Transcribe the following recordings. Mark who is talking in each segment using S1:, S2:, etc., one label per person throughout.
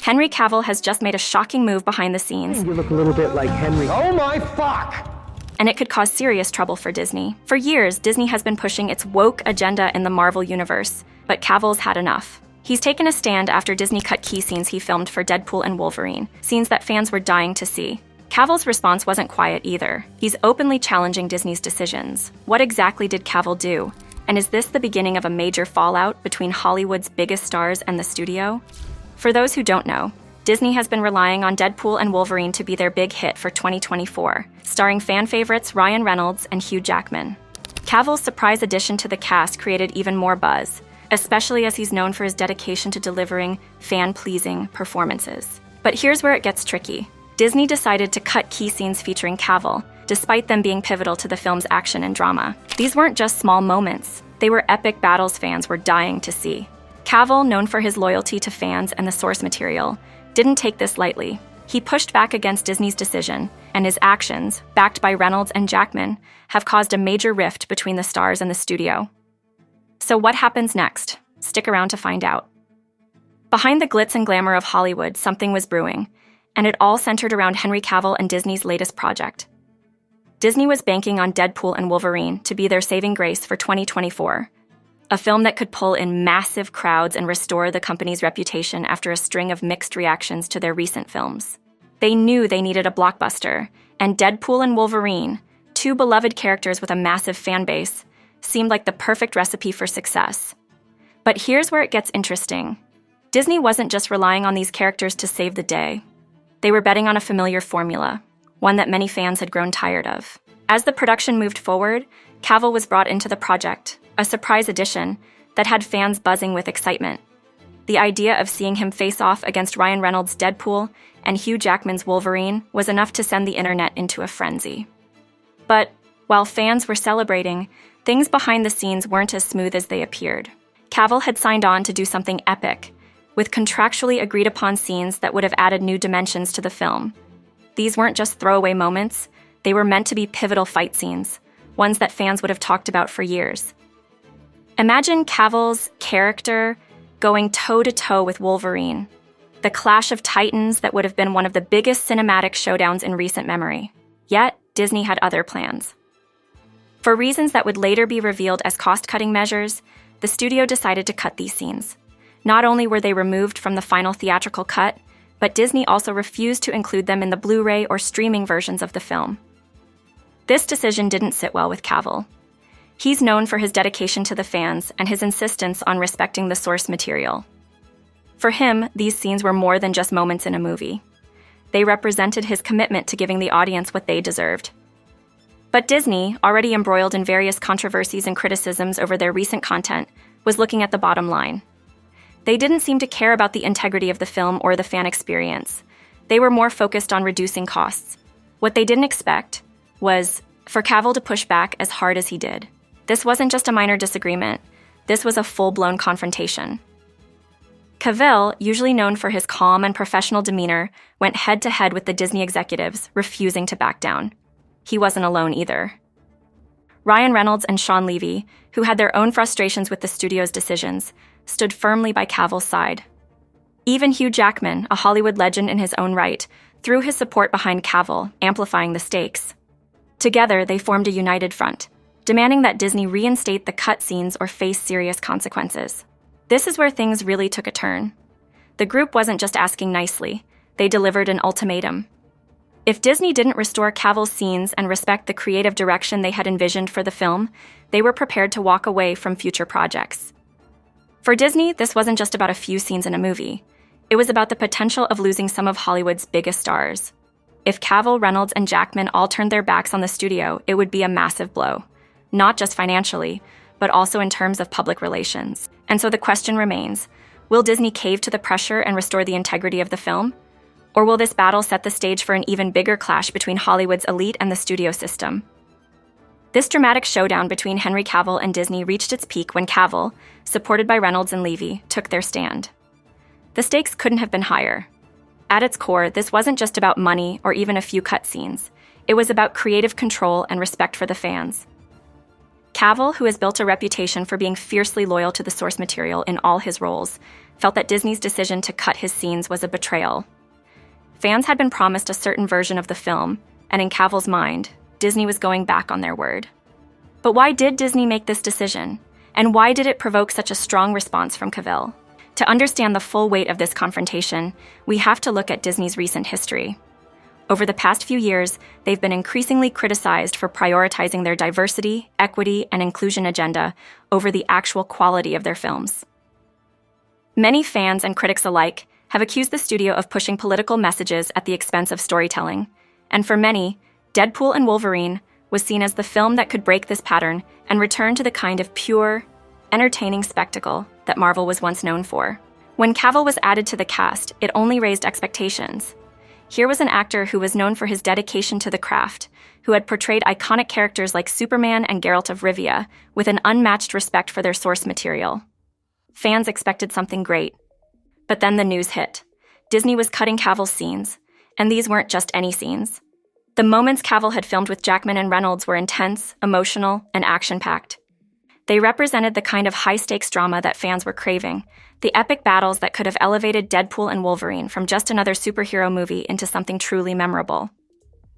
S1: Henry Cavill has just made a shocking move behind the scenes.
S2: You look a little bit like Henry. Oh my fuck!
S1: And it could cause serious trouble for Disney. For years, Disney has been pushing its woke agenda in the Marvel universe, but Cavill's had enough. He's taken a stand after Disney cut key scenes he filmed for Deadpool and Wolverine, scenes that fans were dying to see. Cavill's response wasn't quiet either. He's openly challenging Disney's decisions. What exactly did Cavill do? And is this the beginning of a major fallout between Hollywood's biggest stars and the studio? For those who don't know, Disney has been relying on Deadpool and Wolverine to be their big hit for 2024, starring fan favorites Ryan Reynolds and Hugh Jackman. Cavill's surprise addition to the cast created even more buzz, especially as he's known for his dedication to delivering fan-pleasing performances. But here's where it gets tricky. Disney decided to cut key scenes featuring Cavill, despite them being pivotal to the film's action and drama. These weren't just small moments, they were epic battles fans were dying to see. Cavill, known for his loyalty to fans and the source material, didn't take this lightly. He pushed back against Disney's decision, and his actions, backed by Reynolds and Jackman, have caused a major rift between the stars and the studio. So what happens next? Stick around to find out. Behind the glitz and glamour of Hollywood, something was brewing, and it all centered around Henry Cavill and Disney's latest project. Disney was banking on Deadpool and Wolverine to be their saving grace for 2024, a film that could pull in massive crowds and restore the company's reputation after a string of mixed reactions to their recent films. They knew they needed a blockbuster, and Deadpool and Wolverine, two beloved characters with a massive fan base, seemed like the perfect recipe for success. But here's where it gets interesting. Disney wasn't just relying on these characters to save the day. They were betting on a familiar formula, one that many fans had grown tired of. As the production moved forward, Cavill was brought into the project, a surprise addition that had fans buzzing with excitement. The idea of seeing him face off against Ryan Reynolds' Deadpool and Hugh Jackman's Wolverine was enough to send the internet into a frenzy. But while fans were celebrating, things behind the scenes weren't as smooth as they appeared. Cavill had signed on to do something epic, with contractually agreed-upon scenes that would have added new dimensions to the film. These weren't just throwaway moments, they were meant to be pivotal fight scenes, ones that fans would have talked about for years. Imagine Cavill's character going toe-to-toe with Wolverine, the clash of titans that would have been one of the biggest cinematic showdowns in recent memory. Yet, Disney had other plans. For reasons that would later be revealed as cost-cutting measures, the studio decided to cut these scenes. Not only were they removed from the final theatrical cut, but Disney also refused to include them in the Blu-ray or streaming versions of the film. This decision didn't sit well with Cavill. He's known for his dedication to the fans and his insistence on respecting the source material. For him, these scenes were more than just moments in a movie. They represented his commitment to giving the audience what they deserved. But Disney, already embroiled in various controversies and criticisms over their recent content, was looking at the bottom line. They didn't seem to care about the integrity of the film or the fan experience. They were more focused on reducing costs. What they didn't expect was for Cavill to push back as hard as he did. This wasn't just a minor disagreement. This was a full-blown confrontation. Cavill, usually known for his calm and professional demeanor, went head-to-head with the Disney executives, refusing to back down. He wasn't alone either. Ryan Reynolds and Sean Levy, who had their own frustrations with the studio's decisions, stood firmly by Cavill's side. Even Hugh Jackman, a Hollywood legend in his own right, threw his support behind Cavill, amplifying the stakes. Together, they formed a united front, demanding that Disney reinstate the cut scenes or face serious consequences. This is where things really took a turn. The group wasn't just asking nicely, they delivered an ultimatum. If Disney didn't restore Cavill's scenes and respect the creative direction they had envisioned for the film, they were prepared to walk away from future projects. For Disney, this wasn't just about a few scenes in a movie. It was about the potential of losing some of Hollywood's biggest stars. If Cavill, Reynolds, and Jackman all turned their backs on the studio, it would be a massive blow. Not just financially, but also in terms of public relations. And so the question remains, will Disney cave to the pressure and restore the integrity of the film? Or will this battle set the stage for an even bigger clash between Hollywood's elite and the studio system? This dramatic showdown between Henry Cavill and Disney reached its peak when Cavill, supported by Reynolds and Levy, took their stand. The stakes couldn't have been higher. At its core, this wasn't just about money or even a few cutscenes. It was about creative control and respect for the fans. Cavill, who has built a reputation for being fiercely loyal to the source material in all his roles, felt that Disney's decision to cut his scenes was a betrayal. Fans had been promised a certain version of the film, and in Cavill's mind, Disney was going back on their word. But why did Disney make this decision? And why did it provoke such a strong response from Cavill? To understand the full weight of this confrontation, we have to look at Disney's recent history. Over the past few years, they've been increasingly criticized for prioritizing their diversity, equity, and inclusion agenda over the actual quality of their films. Many fans and critics alike have accused the studio of pushing political messages at the expense of storytelling, and for many, Deadpool and Wolverine was seen as the film that could break this pattern and return to the kind of pure, entertaining spectacle that Marvel was once known for. When Cavill was added to the cast, it only raised expectations. Here was an actor who was known for his dedication to the craft, who had portrayed iconic characters like Superman and Geralt of Rivia with an unmatched respect for their source material. Fans expected something great. But then the news hit. Disney was cutting Cavill's scenes, and these weren't just any scenes. The moments Cavill had filmed with Jackman and Reynolds were intense, emotional, and action-packed. They represented the kind of high-stakes drama that fans were craving, the epic battles that could have elevated Deadpool and Wolverine from just another superhero movie into something truly memorable.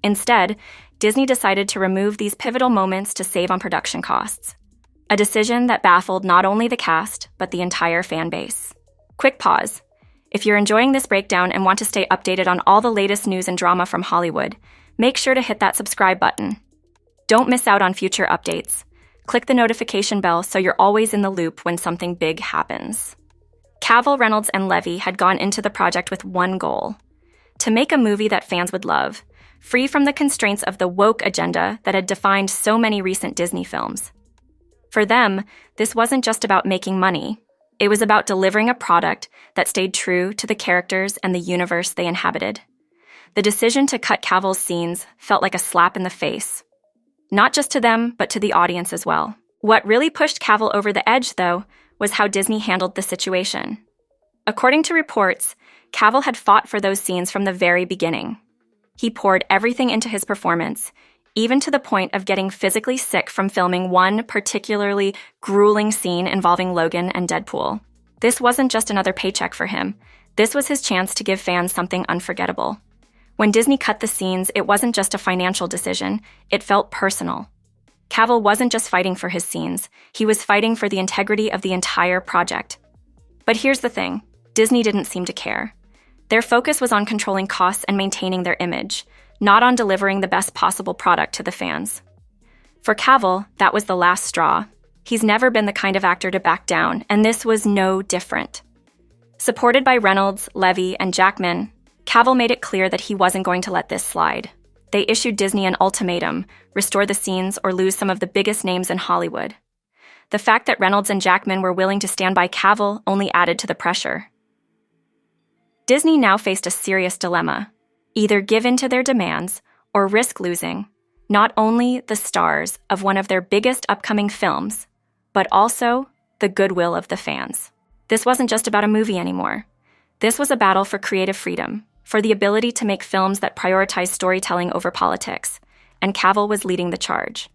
S1: Instead, Disney decided to remove these pivotal moments to save on production costs. A decision that baffled not only the cast, but the entire fan base. Quick pause. If you're enjoying this breakdown and want to stay updated on all the latest news and drama from Hollywood, make sure to hit that subscribe button. Don't miss out on future updates. Click the notification bell so you're always in the loop when something big happens. Cavill, Reynolds, and Levy had gone into the project with one goal: to make a movie that fans would love, free from the constraints of the woke agenda that had defined so many recent Disney films. For them, this wasn't just about making money. It was about delivering a product that stayed true to the characters and the universe they inhabited. The decision to cut Cavill's scenes felt like a slap in the face. Not just to them, but to the audience as well. What really pushed Cavill over the edge, though, was how Disney handled the situation. According to reports, Cavill had fought for those scenes from the very beginning. He poured everything into his performance, even to the point of getting physically sick from filming one particularly grueling scene involving Logan and Deadpool. This wasn't just another paycheck for him. This was his chance to give fans something unforgettable. When Disney cut the scenes, it wasn't just a financial decision, it felt personal. Cavill wasn't just fighting for his scenes, he was fighting for the integrity of the entire project. But here's the thing, Disney didn't seem to care. Their focus was on controlling costs and maintaining their image, not on delivering the best possible product to the fans. For Cavill, that was the last straw. He's never been the kind of actor to back down, and this was no different. Supported by Reynolds, Levy, and Jackman, Cavill made it clear that he wasn't going to let this slide. They issued Disney an ultimatum: restore the scenes or lose some of the biggest names in Hollywood. The fact that Reynolds and Jackman were willing to stand by Cavill only added to the pressure. Disney now faced a serious dilemma: either give in to their demands or risk losing not only the stars of one of their biggest upcoming films, but also the goodwill of the fans. This wasn't just about a movie anymore. This was a battle for creative freedom, for the ability to make films that prioritize storytelling over politics, and Cavill was leading the charge.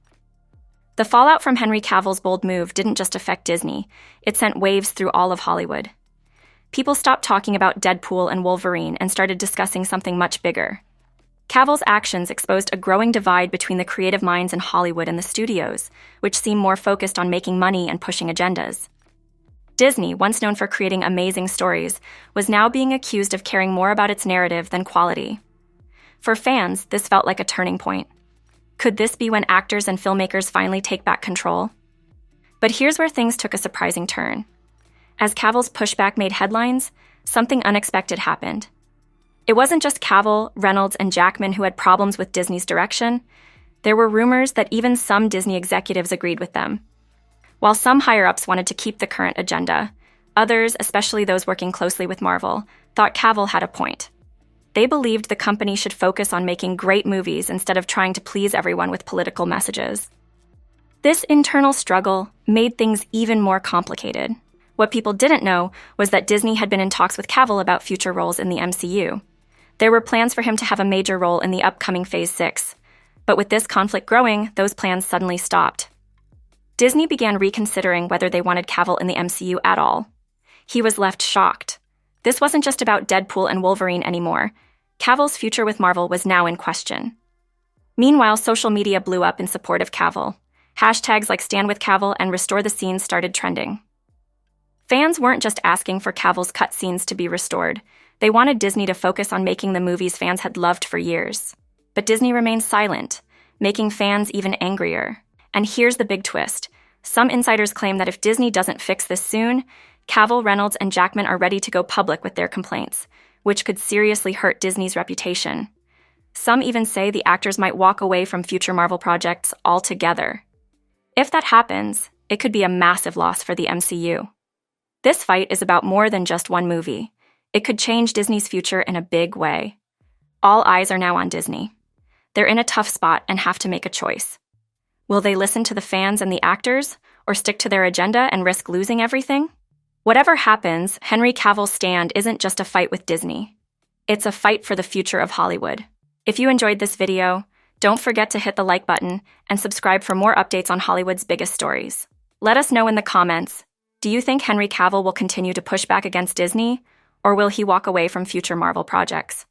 S1: The fallout from Henry Cavill's bold move didn't just affect Disney, it sent waves through all of Hollywood. People stopped talking about Deadpool and Wolverine and started discussing something much bigger. Cavill's actions exposed a growing divide between the creative minds in Hollywood and the studios, which seemed more focused on making money and pushing agendas. Disney, once known for creating amazing stories, was now being accused of caring more about its narrative than quality. For fans, this felt like a turning point. Could this be when actors and filmmakers finally take back control? But here's where things took a surprising turn. As Cavill's pushback made headlines, something unexpected happened. It wasn't just Cavill, Reynolds, and Jackman who had problems with Disney's direction. There were rumors that even some Disney executives agreed with them. While some higher-ups wanted to keep the current agenda, others, especially those working closely with Marvel, thought Cavill had a point. They believed the company should focus on making great movies instead of trying to please everyone with political messages. This internal struggle made things even more complicated. What people didn't know was that Disney had been in talks with Cavill about future roles in the MCU. There were plans for him to have a major role in the upcoming Phase 6, but with this conflict growing, those plans suddenly stopped. Disney began reconsidering whether they wanted Cavill in the MCU at all. He was left shocked. This wasn't just about Deadpool and Wolverine anymore. Cavill's future with Marvel was now in question. Meanwhile, social media blew up in support of Cavill. Hashtags like Stand with Cavill and Restore the Scenes started trending. Fans weren't just asking for Cavill's cutscenes to be restored. They wanted Disney to focus on making the movies fans had loved for years. But Disney remained silent, making fans even angrier. And here's the big twist. Some insiders claim that if Disney doesn't fix this soon, Cavill, Reynolds, and Jackman are ready to go public with their complaints, which could seriously hurt Disney's reputation. Some even say the actors might walk away from future Marvel projects altogether. If that happens, it could be a massive loss for the MCU. This fight is about more than just one movie. It could change Disney's future in a big way. All eyes are now on Disney. They're in a tough spot and have to make a choice. Will they listen to the fans and the actors, or stick to their agenda and risk losing everything? Whatever happens, Henry Cavill's stand isn't just a fight with Disney. It's a fight for the future of Hollywood. If you enjoyed this video, don't forget to hit the like button and subscribe for more updates on Hollywood's biggest stories. Let us know in the comments, do you think Henry Cavill will continue to push back against Disney, or will he walk away from future Marvel projects?